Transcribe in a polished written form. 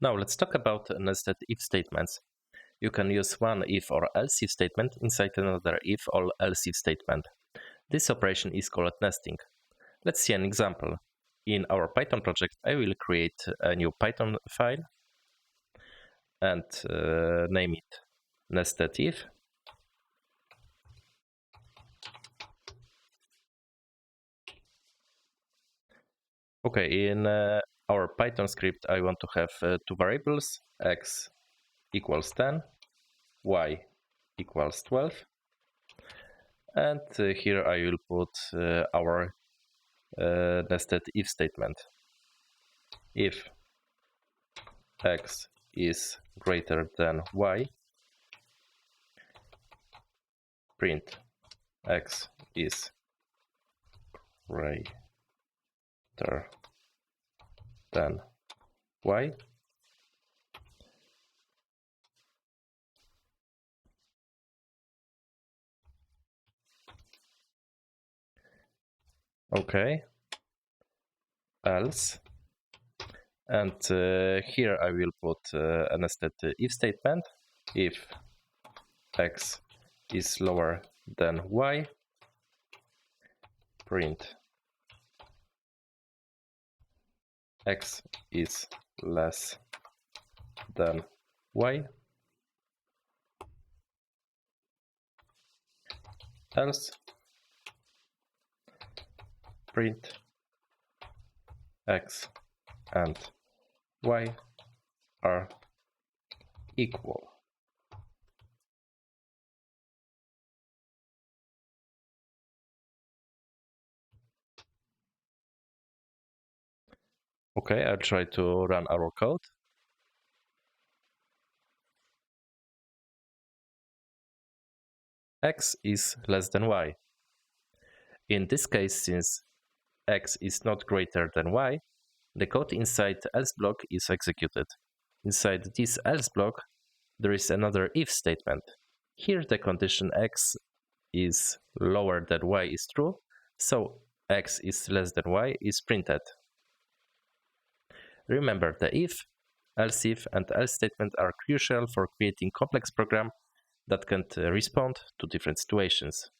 Now let's talk about nested if statements. You can use one if or else if statement inside another if or else if statement. This operation is called nesting. Let's see an example. In our Python project, I will create a new Python file and name it nested if. Okay, in our Python script, I want to have two variables, x equals 10, y equals 12. And here I will put our nested if statement. If x is greater than y, print x is greater than y. Okay, else, and here I will put a nested if statement. If x is lower than y, print x is less than y, else print x and y are equal. Okay, I'll try to run our code. X is less than y. In this case, since x is not greater than y, the code inside else block is executed. Inside this else block, there is another if statement. Here the condition x is lower than y is true, so x is less than y is printed. Remember, the if, else if, and else statement are crucial for creating complex program that can respond to different situations.